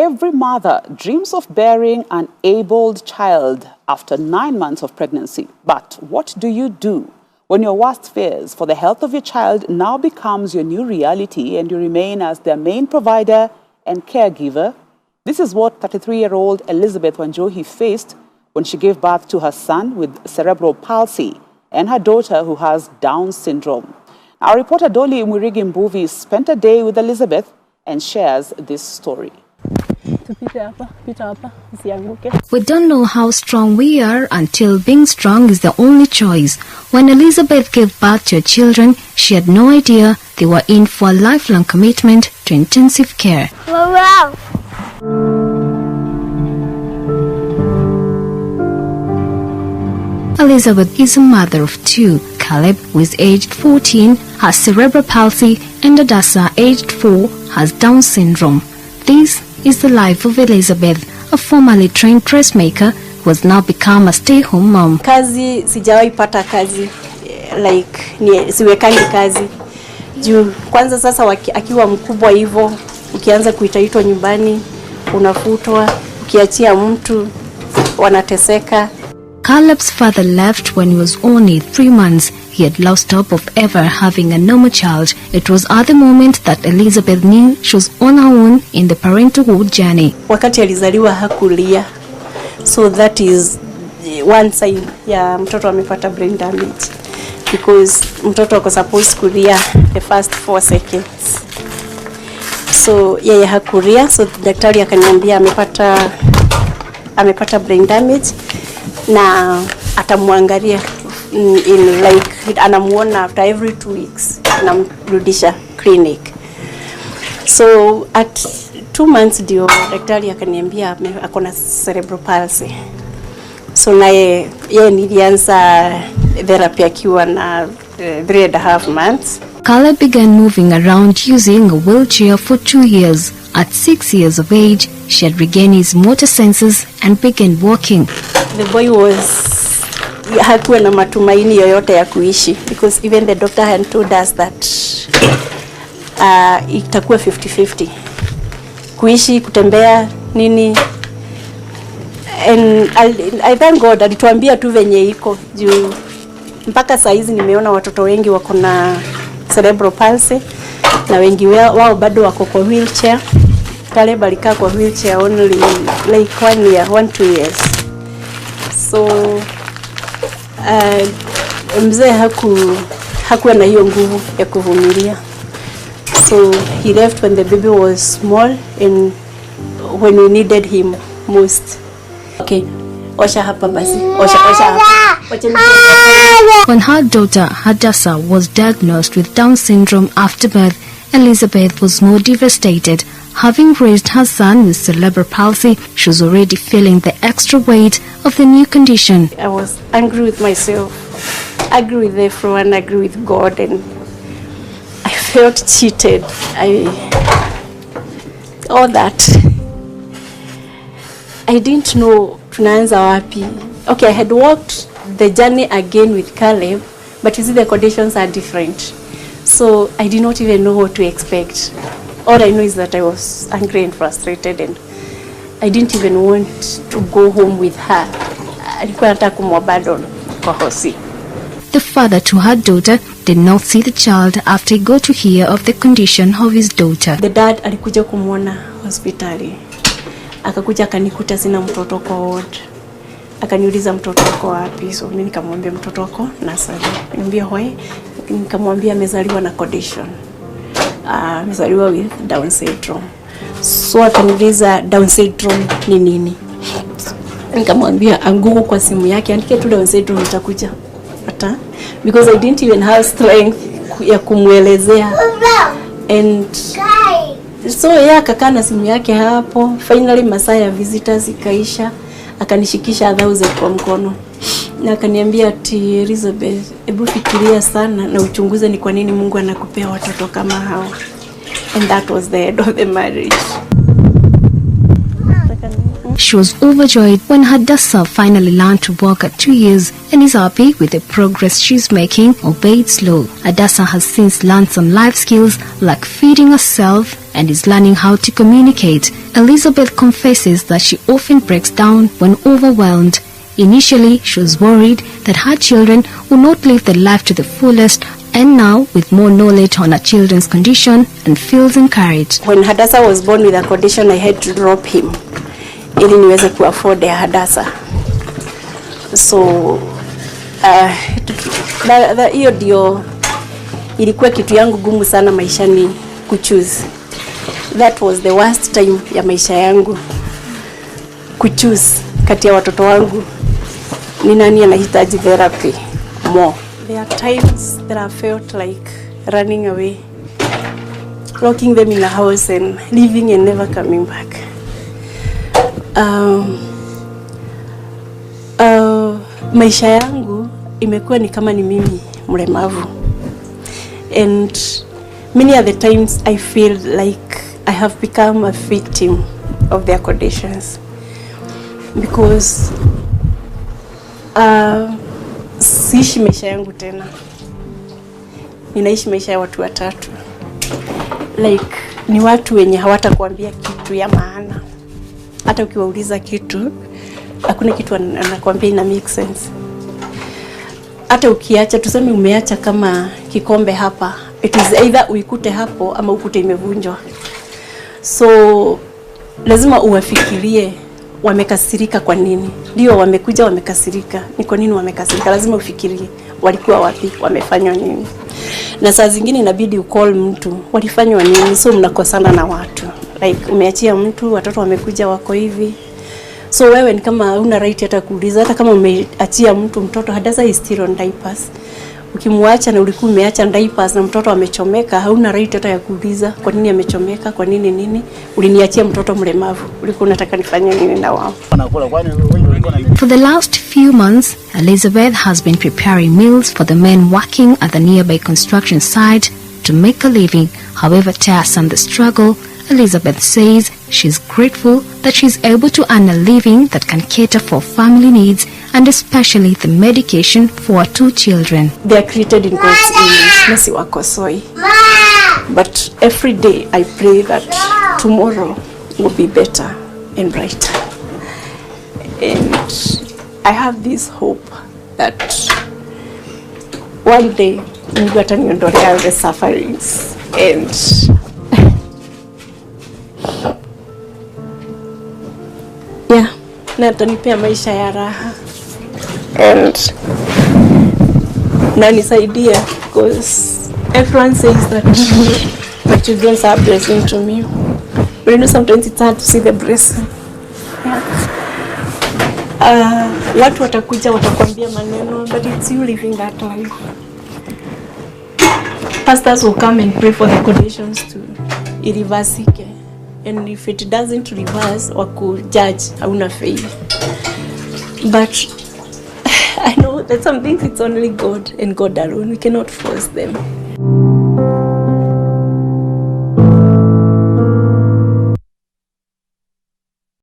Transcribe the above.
Every mother dreams of bearing an able child after 9 months of pregnancy. But what do you do when your worst fears for the health of your child now becomes your new reality and you remain as their main provider and caregiver? This is what 33-year-old Elizabeth Wanjohi faced when she gave birth to her son with cerebral palsy and her daughter who has Down syndrome. Our reporter Dolly Mwirigi Mbuvi spent a day with Elizabeth and shares this story. We don't know how strong we are until being strong is the only choice. When Elizabeth gave birth to her children, she had no idea they were in for a lifelong commitment to intensive care. Wow. Elizabeth is a mother of two. Caleb, who is aged 14, has cerebral palsy, and Adasa, aged 4, has Down syndrome. This is the life of Elizabeth, a formerly trained dressmaker who has now become a stay-home mom. Kazi sijawahi pata kazi siwekangi kazi. Juu kwanza sasa akiwa mkubwa hivyo, ukianza kuitaitwa nyumbani, unafutwa, ukiachia mtu wanateseka. Caleb's father left when he was only 3 months. He had lost hope of ever having a normal child. It was at the moment that Elizabeth knew she was on her own in the parenthood journey. Wakati alizaliwa hakulia. So that is one sign ya mtoto amepata brain damage. Because mtoto was supposed kulia the first 4 seconds. So yeye hakulia, so daktari akaniambia amepata brain damage na atamuangalia in like anamuona after every 2 weeks anamrudisha clinic. So at 2 months ndio daktari akaniambia akona cerebral palsy. So naye nilianza therapy akiwa na 3.5 months. Caleb began moving around using a wheelchair for 2 years. At 6 years of age, she had regained his motor senses and began walking. The boy hakuwa na matumaini yoyote ya kuishi, because even the doctor had told us that itakuwa 50-50. Kuishi, kutembea, nini. And I thank God alituambia tu venye iko. Juu mpaka saa hizi nimeona watoto wengi wako na cerebral palsy na wengi wao bado wako kwa wheelchair. Caleb alikaa kwa wheelchair only like 1-2 years. So mzee hakuwa na hiyo nguvu ya kuvumilia. So he left when the baby was small and when we needed him most. Okay, osha hapa basi. Osha hapa. When her daughter Hadassa was diagnosed with Down syndrome after birth, Elizabeth was more devastated. Having raised her son with cerebral palsy, she was already feeling the extra weight of the new condition. I was angry with myself, angry with everyone, angry with God, and I felt cheated. All that. I didn't know tunaanza wapi. Okay, I had walked the journey again with Caleb, but you see the conditions are different. So I did not even know what to expect. All I know is that I was angry and frustrated, and I didn't even want to go home with her. Alikuwa nataka kumwabandon kwa hosi. The father to her daughter did not see the child after he got to hear of the condition of his daughter. The dad alikuja kumwona hospitali. Akakuja akanikuta sina mtoto kwa ward. Akaniuliza mtoto wako wapi? So mimi nikamwambia mtoto wako nasali. Niambia why? Nikamwambia amezaliwa na condition. Amezaliwa with Down syndrome. So akaniuliza Down syndrome ni nini? Nikamwambia anguko kwa simu yake, andike tu Down syndrome itakuja. Hata because I didn't even have strength ya kumwelezea. And so akakaa na simu yake hapo. Finally masaa ya visitors ikaisha, akanishikisha 1000 kwa mkono. Na akaniambia ati Elizabeth, hebu fikiria sana na uchunguze ni kwa nini Mungu anakupea watoto kama hao. And that was the end of the marriage. She was overjoyed when Hadassah finally learned to walk at 2 years and is happy with the progress she's making, albeit slow. Hadassah has since learned some life skills like feeding herself and is learning how to communicate. Elizabeth confesses that she often breaks down when overwhelmed. Initially, she was worried that her children would not live their life to the fullest, and now, with more knowledge on her children's condition, and feels encouraged. When Hadassah was born with a condition, I had to drop him ili niweze ku afford ya Hadassah. So hiyo ndio ilikuwa kitu yangu gumu sana maishani kuchoose. That was the worst time ya maisha yangu, kuchoose kati ya watoto wangu ni nani anahitaji therapy more. There are times that I felt like running away, locking them in a house and leaving and never coming back. Maisha yangu imekuwa ni kama ni mimi mlemavu, and many of the times I feel like I have become a victim of their conditions, because siishi maisha yangu tena, ninaishi maisha ya watu watatu. Like ni watu wenye hawatakuambia kitu ya maana, hata ukiwauliza kitu hakuna kitu anakuambia ina make sense. Hata ukiacha, tuseme umeacha kama kikombe hapa, it is either uikute hapo ama ukute imevunjwa. So lazima uwafikirie wamekasirika kwa nini. Ndio wamekuja wamekasirika, ni kwa nini wamekasirika? Lazima ufikirie walikuwa wapi, wamefanywa nini. Na saa zingine inabidi ucall mtu, walifanywa nini. So mnakosana na watu, like umeachia mtu, watoto wamekuja wako hivi. So wewe ni kama una right hata kuuliza, hata kama umeachia mtu mtoto, Hadassah is still on diapers. Ukimwacha na ulikuwa umeacha diapers na mtoto amechomeka, hauna right hata ya kuuliza kwa nini amechomeka, kwa nini nini. Uliniachia mtoto mlemavu, ulikuwa unataka nifanye nini na wao? For the last few months, Elizabeth has been preparing meals for the men working at the nearby construction site to make a living. However tiresome the struggle, Elizabeth says she's grateful that she's able to earn a living that can cater for family needs and especially the medication for her 2 children. They are created in God's image, nasi wakosoi. But every day I pray that tomorrow will be better and brighter. And I have this hope that one day Mungu ataniondolea the sufferings and na atanipea maisha ya raha and na nisaidia, because everyone says that my children are a blessing to me, but you know sometimes it's hard to see the blessing. Watu watakuja watakwambia maneno, but it's you living that life. Pastors will come and pray for the conditions to irreversike. And if it doesn't reverse, waku judge, hauna faith. But I know that some things it's only God and God alone. We cannot force them.